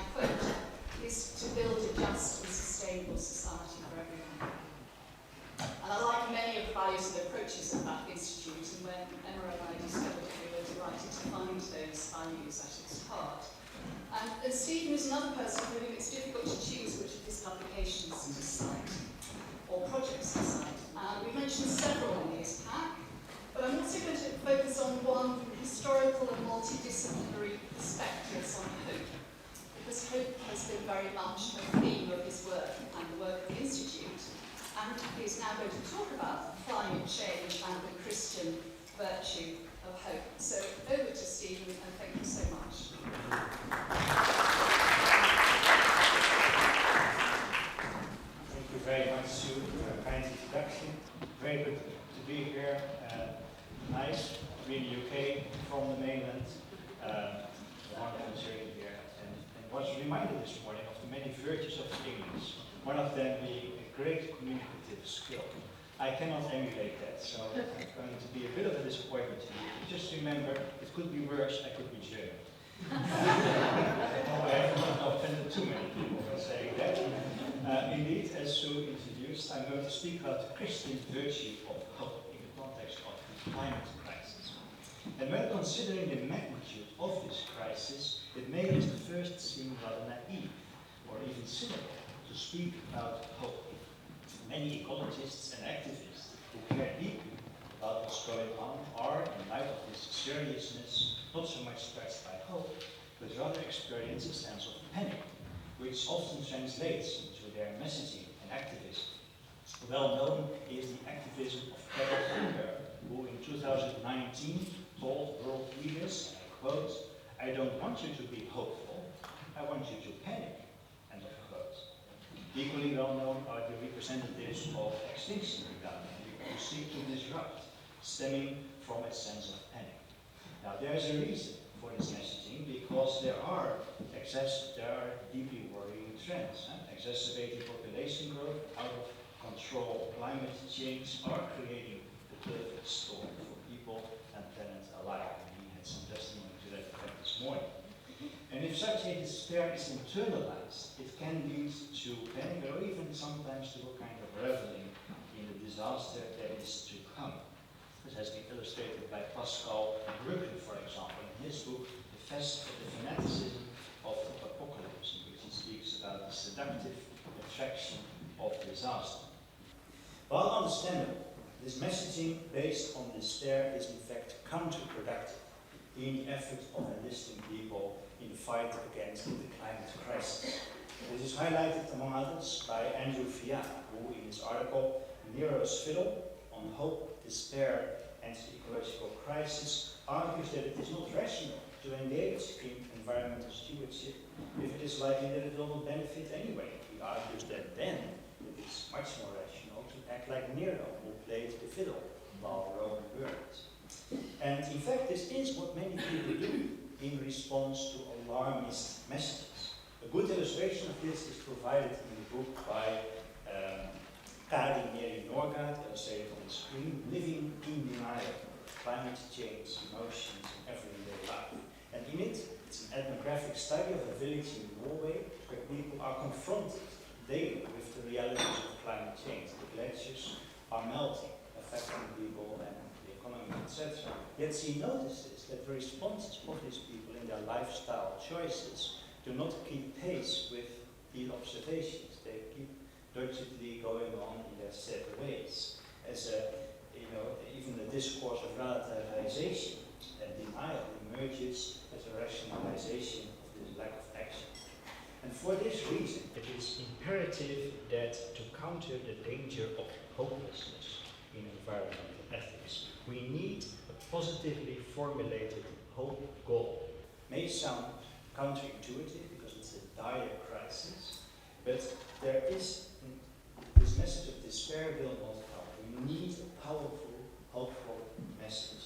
I quote, is to build a just and sustainable society for everyone. And I like many of the values and approaches of that institute, and when Emma and I discovered it, we were delighted to find those values at its heart. And Stephen is another person for whom it's difficult to choose which of his publications to cite, or projects to cite. We mentioned several in his pack, but I'm also going to focus on one from historical and multidisciplinary perspectives on hope, because hope has been very much a theme of his work and the work of the Institute, and he is now going to talk about climate change and the Christian virtue of hope. So over to Stephen, and thank you so much. Thank you very much, Sue, for a kind introduction. Very good to be here. Nice to be in the UK from the mainland. Wonderful journey here. And was reminded this morning of the many virtues of English. One of them being a great communicative skill. I cannot emulate that, so it's going to be a bit of a disappointment to you. Just remember, it could be worse, I could be German. I have not offended too many people by saying that. Indeed, as Sue introduced, I'm going to speak about the Christian virtue of hope in the context of the climate crisis. And when considering the magnitude of this crisis, it may at first seem rather naive or even cynical to speak about hope. Many ecologists and activists who care deeply about what's going on are, in light of this seriousness, not so much stretched by hope, but rather experience a sense of panic, which often translates into their messaging and activism. Well known is the activism of Greta Thunberg, who in 2019 told world leaders, and I quote, "I don't want you to be hopeful, I want you to panic," end of quote. Equally well known are the representatives of Extinction Rebellion, who seek to disrupt, stemming from a sense of panic. Now there is a reason for this messaging, because there are deeply worrying trends. Exacerbating population growth, out of control climate change are creating the perfect storm for people and planet alike. And we had some testimony to that effect this morning. And if such a despair is internalized, it can lead to panic or even sometimes to a kind of reveling in the disaster that is to come. This has been illustrated by Pascal Brügge, for example, in his book, The Fanaticism of Apocalypse, in which he speaks about the seductive attraction of disaster. While understandable, this messaging based on despair is in fact counterproductive in the effort of enlisting people in the fight against the climate crisis. This is highlighted, among others, by Andrew Fiat, who in his article Nero's Fiddle on Hope, Despair and the Ecological Crisis argues that it is not rational to engage in environmental stewardship if it is likely that it will not benefit anyway. He argues that then it is much more rational to act like Nero, who played the fiddle while Rome burned. And in fact, this is what many people do in response to alarmist messages. A good illustration of this is provided in the book by Kari Neri Norgaard, illustrated on the screen, Living in Denial, Climate Change, Emotions in Everyday Life. And in it, it's an ethnographic study of a village in Norway where people are confronted daily with the realities of climate change. The glaciers are melting, affecting people and the economy, etc. Yet she notices that the responses of these people in their lifestyle choices do not keep pace with the observations. They keep doggedly going on in their set ways. As even the discourse of relativization and denial emerges as a rationalization of this lack of action. And for this reason, it is imperative that to counter the danger of hopelessness in environmental ethics, we need a positively formulated hope goal. May sound counterintuitive because it's a dire crisis, but there is this message of despair will not help. We need a powerful, hopeful message.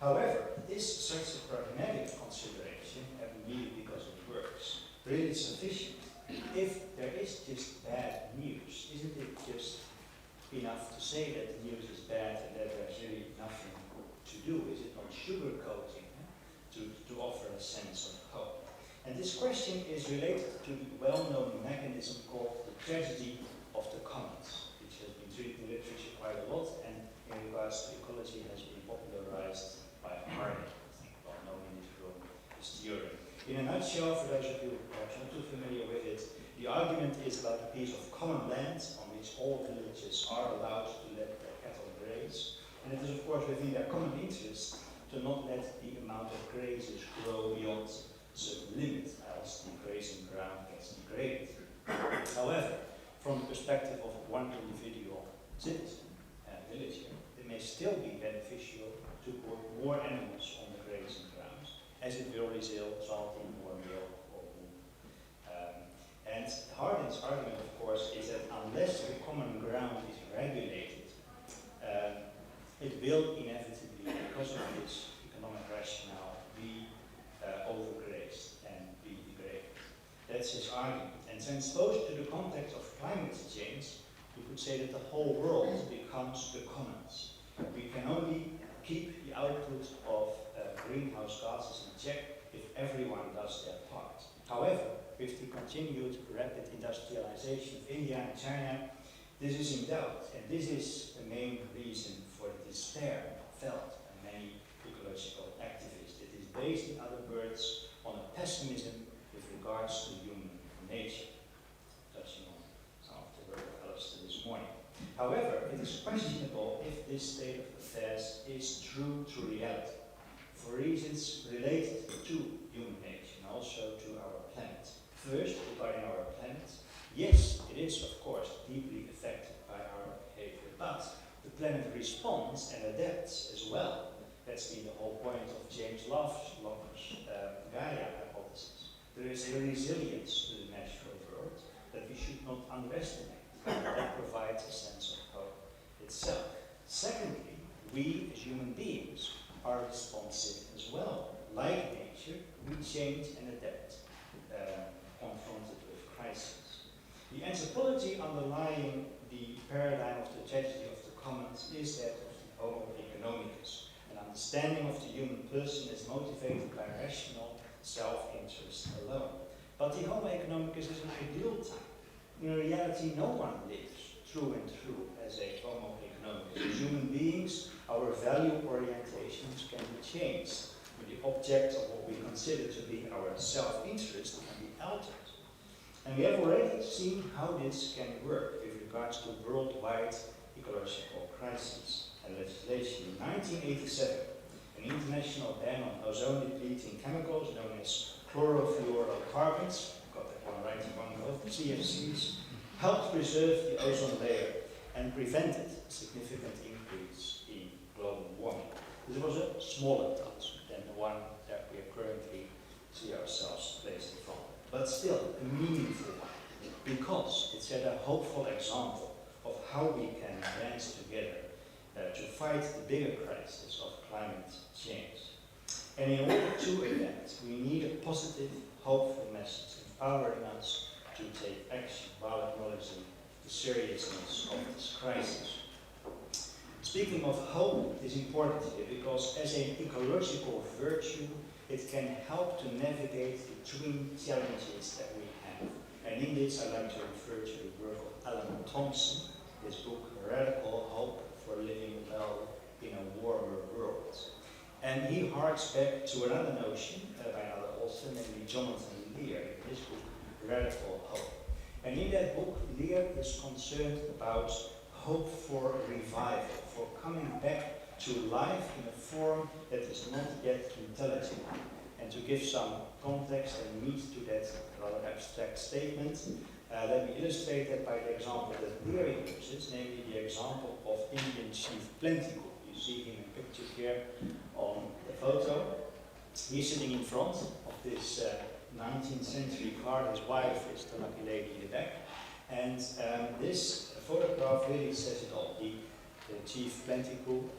However, is such a pragmatic consideration, and needed because it works, really sufficient? If there is just bad news, isn't it just enough to say that the news is bad and that there's really nothing to do? Is it not sugarcoating to offer a sense of hope? And this question is related to the well-known mechanism called the tragedy of the commons, which has been treated in literature quite a lot, and in regards to ecology has been popularized by Harding. I think well known in this room is theory. In a nutshell, for those of you perhaps not too familiar with it, the argument is about a piece of common land on which all villages are allowed to let their cattle graze. And it is of course within their common interest to not let the amount of grazes grow beyond a certain limit, else the grazing ground gets degraded. However, from the perspective of one individual citizen, villager, it may still be beneficial to put more animals on the grazing grounds, as it will result in more meal or wool. And Harding's argument, of course, is that unless the common ground is regulated, it will inevitably, because of this economic rationale, be overgrazed and be degraded. That's his argument. And transposed to the context of climate change, you could say that the whole world becomes the commons. We can only keep the output of greenhouse gases in check if everyone does their part. However, with the continued rapid industrialization of India and China, this is in doubt, and this is the main reason for the despair felt by many ecological activists. It is based, in other words, on a pessimism with regards to human nature, touching on some of the work of Alistair this morning. However, it is questionable if this state of affairs is true to reality, for reasons related to human nature and also to our planet. First, regarding our planet, yes, it is of course deeply affected by our behavior, but the planet responds and adapts as well. That's been the whole point of James Love's Gaia hypothesis. There is a resilience to the natural world that we should not underestimate. That provides a sense of hope itself. Secondly, we as human beings are responsive as well. Like nature, we change and adapt, confronted with crisis. The anthropology underlying the paradigm of the tragedy of the commons is that of the Homo economicus, an understanding of the human person as motivated by rational self-interest alone. But the Homo economicus is an ideal type. In reality, no one lives through and through as a Homo economicus. As human beings, our value orientations can be changed. The object of what we consider to be our self-interest can be altered. And we have already seen how this can work with regards to worldwide ecological crises and legislation. In 1987, an international ban on ozone-depleting chemicals known as chlorofluorocarbons, got that one right in one go, CFCs, helped preserve the ozone layer and prevented a significant increase in global warming. This was a smaller task than the one that we currently see ourselves placed in front of. But still, a meaningful one, because it set a hopeful example of how we can dance together to fight the bigger crisis of climate change. And in order to adapt, we need a positive, hopeful message empowering us to take action while acknowledging the seriousness of this crisis. Speaking of hope is important here because as an ecological virtue, it can help to navigate the twin challenges that we have. And in this, I like to refer to the work of Alan Thompson, his book, Radical Hope for Living Well in a Warmer World. And he harks back to another notion by another author, namely Jonathan Lear, in his book, Radical Hope. And in that book, Lear is concerned about hope for revival, for coming back to life in a form that is not yet intelligible. And to give some context and meat to that rather abstract statement, let me illustrate that by the example that Lear uses, namely the example of Indian chief Plentygood. You see him pictured here on the photo. He's sitting in front of this 19th century car. His wife is the lucky lady in the back. And this photograph really says it all. The chief Plentygood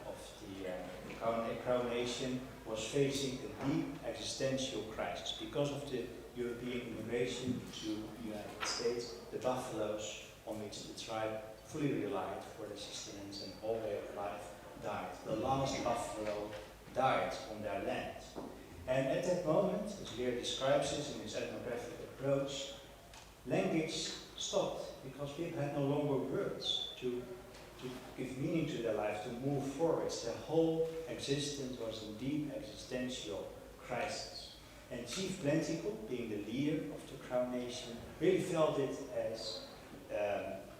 of the Crown nation was facing a deep existential crisis because of the European immigration to the United States. The buffaloes on which the tribe fully relied for their sustenance and whole way of life died. The last buffalo died on their land. And at that moment, as Lear describes it in his ethnographic approach, language stopped because people had no longer words to give meaning to their life, to move forwards. Their whole existence was in deep existential crisis. And Chief Plenticle, being the leader of the Crown Nation, really felt it as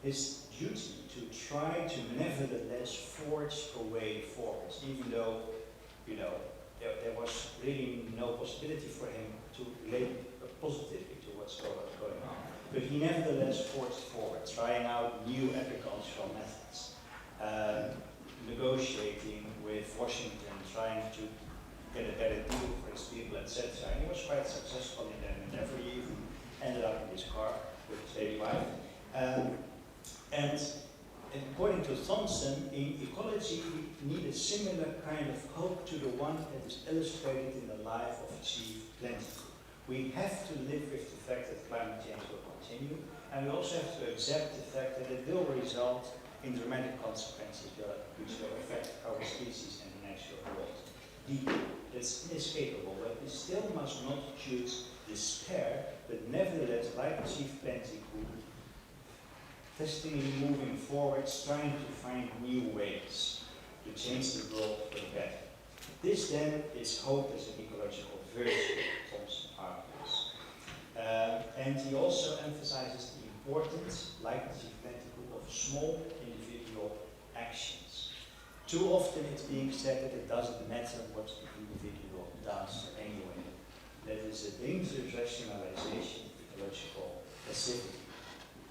his duty to try to nevertheless forge a way forwards, even though, you know, there was really no possibility for him to relate positively to what's going on. But he nevertheless forged forward, trying out new agricultural methods, negotiating with Washington, trying to get a better deal for his people, etc. And he was quite successful in that endeavor. He even ended up in his car with his lady wife. And according to Thompson, in ecology, we need a similar kind of hope to the one that is illustrated in the life of Chief Plenticle. We have to live with the fact that climate change will continue, and we also have to accept the fact that it will result in dramatic consequences which will affect our species and the natural world deeply. It's inescapable, but we still must not choose despair, but nevertheless, like Chief Plenticle, testingly moving forwards, trying to find new ways to change the world for the better. This then is hope as an ecological virtue, Thompson argues. And he also emphasizes the importance, like Chief Plenticle, of small individual actions. Too often it's being said that it doesn't matter what the individual does anyway. That is a dangerous rationalization of ecological passivity.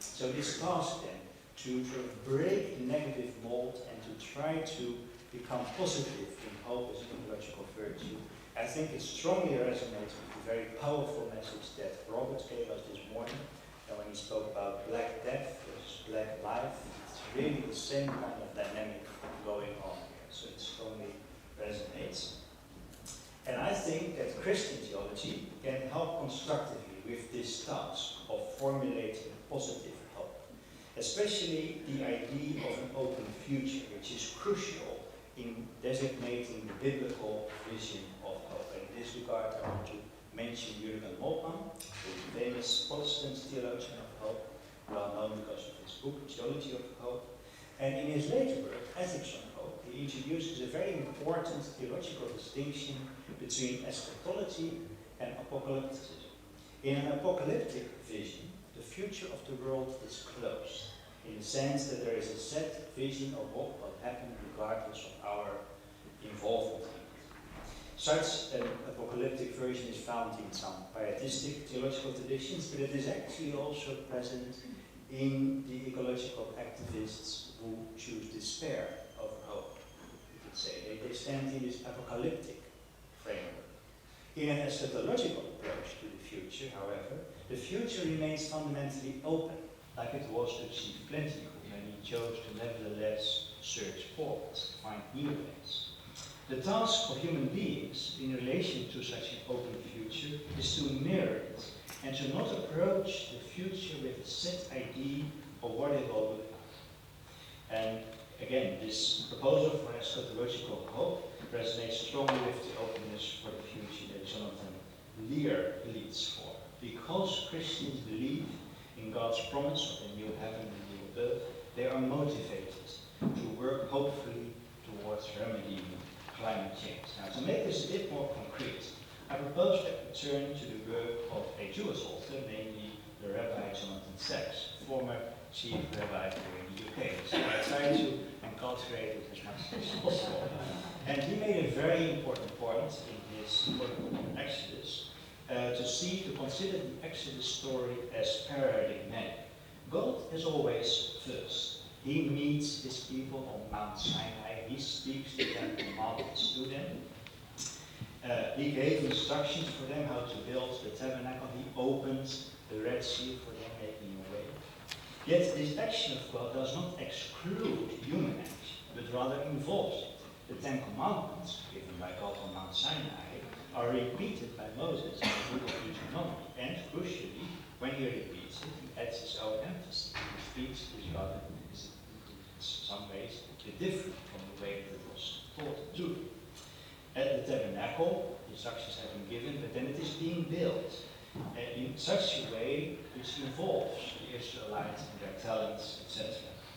So this task then, to sort of break the negative mold and to try to become positive in hope as an ecological virtue, I think it strongly resonates with the very powerful message that Robert gave us this morning, and when he spoke about Black Death versus Black Life. It's really the same kind of dynamic going on here, so it strongly resonates. And I think that Christian theology can help constructively with this task of formulating positive hope, especially the idea of an open future, which is crucial in designating the biblical vision of hope. And in this regard, I want to mention Jürgen Moltmann, the famous Protestant theologian of hope, well known because of his book, Theology of Hope. And in his later work, Ethics on Hope, he introduces a very important theological distinction between eschatology and apocalypticism. In an apocalyptic vision, the future of the world is closed, in the sense that there is a set vision of what will happen regardless of our involvement in it. Such an apocalyptic version is found in some pietistic theological traditions, but it is actually also present in the ecological activists who choose despair over hope. You could say they stand in this apocalyptic framework. In an eschatological approach to the future, however, the future remains fundamentally open, like it was to Chief Plenticle when he chose to nevertheless search forwards, to find new ways. The task of human beings in relation to such an open future is to mirror it and to not approach the future with a set idea of what it will look like. And again, this proposal for eschatological hope resonates strongly with the openness for the future that Jonathan Lear pleads for. Because Christians believe in God's promise of a new heaven and a new earth, they are motivated to work hopefully towards remedying climate change. Now, to make this a bit more concrete, I propose that we turn to the work of a Jewish author, namely the Rabbi Jonathan Sacks, former chief rabbi here in the UK. So I try to enculturate it as much as possible. And he made a very important point in his book on Exodus, to consider the Exodus story as paradigmatic. God is always first. He meets his people on Mount Sinai. He speaks to them, commands to them. He gave instructions for them how to build the tabernacle. He opens the Red Sea for them, making a way. Yet this action of God does not exclude human action, but rather involves it. The Ten Commandments, given by God on Mount Sinai, are repeated by Moses in the book of Deuteronomy. And crucially, when he repeats it, he adds his own emphasis. His speech is rather, in some ways, different from the way that it was taught to. At the tabernacle, the instructions have been given, but then it is being built in such a way which involves the Israelites and their talents, etc.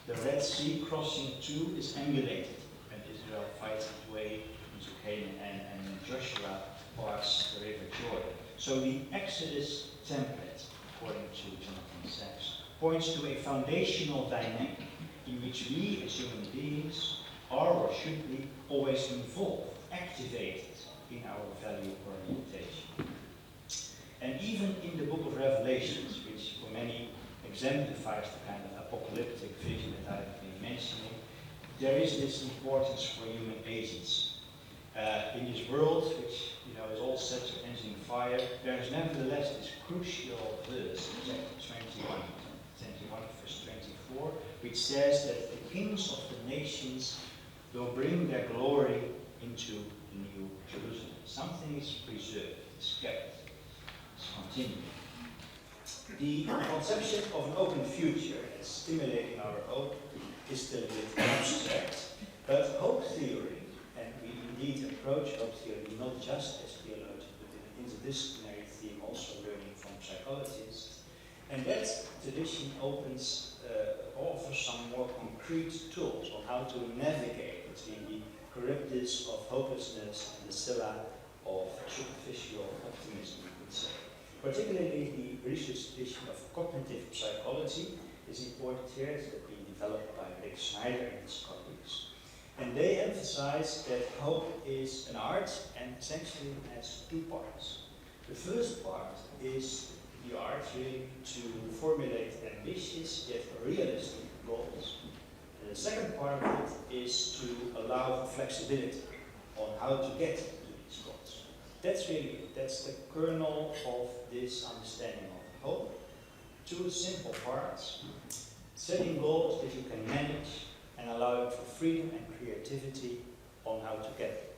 The Red Sea crossing too is emulated when Israel fights its way into Canaan and Joshua parts the river Jordan. So the Exodus template, according to Jonathan Sachs, points to a foundational dynamic in which we as human beings are or should be always involved, activated in our value orientation. And even in the book of Revelations, which for many exemplifies the kind of apocalyptic vision that I've been mentioning, there is this importance for human agency. In this world, which is all set to ending fire, there is nevertheless this crucial verse, chapter 21 verse 24, which says that the kings of the nations will bring their glory into the New Jerusalem. Something is preserved, is kept, is continuing. The conception of an open future as stimulating our hope is still a bit abstract, but hope theory, and we indeed approach hope theory not just as theologians, but in an interdisciplinary theme, also learning from psychologists, and that tradition offers some more concrete tools on how to navigate between the Charybdis of hopelessness and the Scylla of superficial optimism, you could say. Particularly the research tradition of cognitive psychology is important here. It's been developed by Rick Snyder and his colleagues. And they emphasize that hope is an art and essentially has two parts. The first part is the art really to formulate ambitious yet realistic goals. And the second part of it is to allow flexibility on how to get to these goals. That's the kernel of this understanding of hope. Two simple parts: setting goals that you can manage and allowing for freedom and creativity on how to get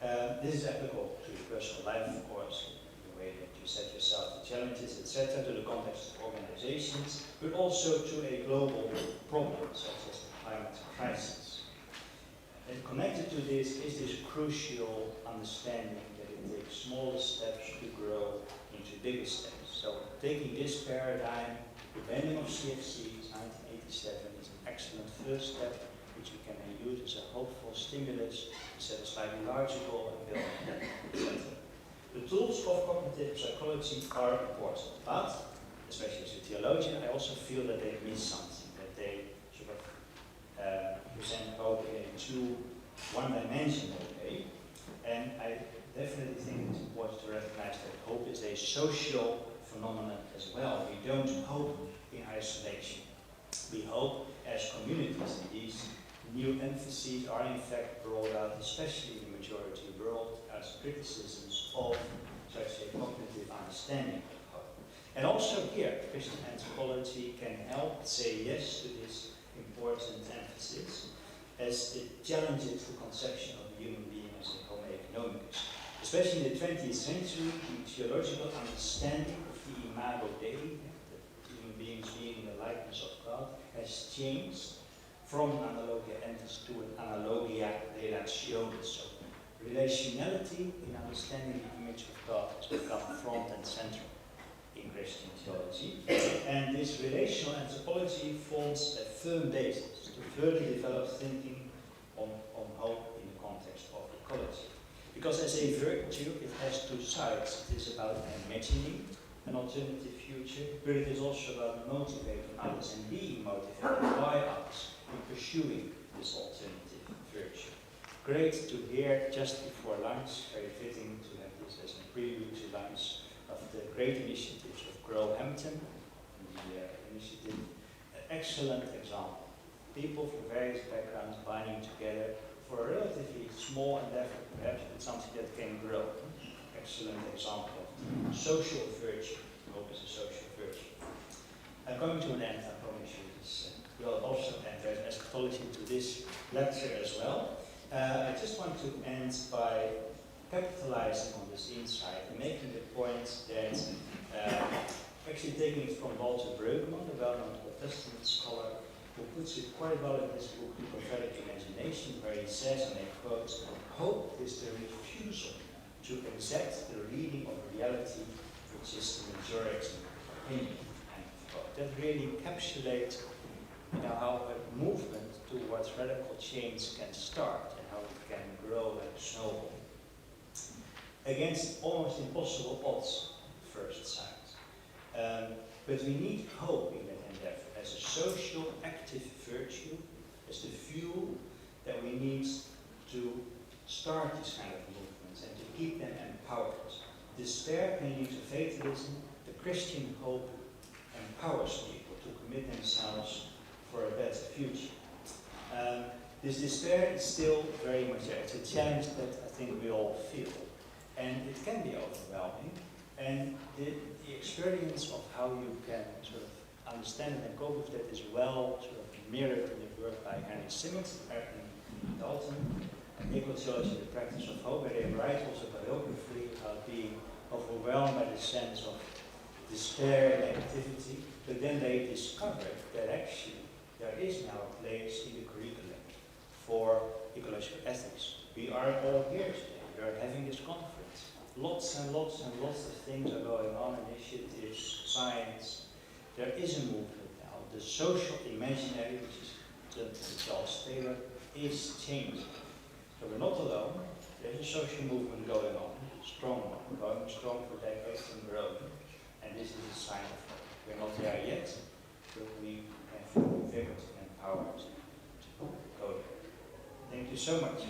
there. This is applicable to your personal life, of course, the way that you set yourself the challenges, etc., to the context of organizations, but also to a global problem such as the climate crisis. And connected to this is this crucial understanding that it takes smaller steps to grow into bigger steps. So taking this paradigm, the bending of CFCs, 1987, is an excellent first step, which we can use as a hopeful stimulus to set a slightly larger goal and build on that, etc. The tools of cognitive psychology are important, but, especially as a theologian, I also feel that they miss something, that they sort of present hope in a too one-dimensional way. And I definitely think it's important to recognize that hope is a social phenomenon as well. We don't hope in isolation. We hope as communities, and these new emphases are in fact brought out, especially in the majority world, as criticisms of such a cognitive understanding of hope. And also here, Christian anthropology can help say yes to this important emphasis, as it challenges the conception of the human being as a homo economicus. Especially in the 20th century, the theological understanding of the imago Dei, that human beings being in the likeness of God, has changed from an analogia entis to an analogia relationis. So relationality in understanding the image of God has become front and central in Christian theology. And this relational anthropology forms a firm basis to further develop thinking on hope in the context of ecology. Because as a virtue, it has two sides. It is about imagining an alternative future, but it is also about motivating others and being motivated by others in pursuing this alternative virtue. Great to hear just before lunch, very fitting to have this as a prelude to lunch, of the great initiatives of Grow Hampton, the initiative, an excellent example. People from various backgrounds binding together for a relatively small endeavor, perhaps, but something that can grow. Excellent example of social virtue. Hope is a social virtue. I'm coming to an end, I promise you. This will also enter eschatology to this lecture as well. I just want to end by capitalizing on this insight and making the point that, actually taking it from Walter Brueggemann, the well-known Protestant scholar, who puts it quite well in his book, The Prophetic Imagination, where he says, and I quote, "Hope is the refusal to accept the reading of reality which is the majority opinion." End of quote. That really encapsulates how a movement towards radical change can start and how it can grow and snowball. Against almost impossible odds, first sight. But we need hope in that endeavor as a social active virtue, as the fuel that we need to start these kind of movements and to keep them empowered. Despair can lead to fatalism. The Christian hope empowers people to commit themselves for a better future. This despair is still very much there. It's a challenge that I think we all feel. And it can be overwhelming. And the experience of how you can sort of understand it and cope with that is well sort of mirrored in the work by Henry Simmons and Dalton, Ecology, the Practice of Hope, where they write also biographically about being overwhelmed by the sense of despair and negativity, but then they discovered that actually there is now a place in the curriculum for ecological ethics. We are all here today. We are having this conference. Lots and lots and lots of things are going on, initiatives, science. There is a movement now. The social imaginary, which is termed by Charles Taylor, is changing. So we're not alone. There's a social movement going on, a strong one, going strong for decades and growing. And this is a sign of hope. We're not there yet, but we have vigor and power to go there. Thank you so much.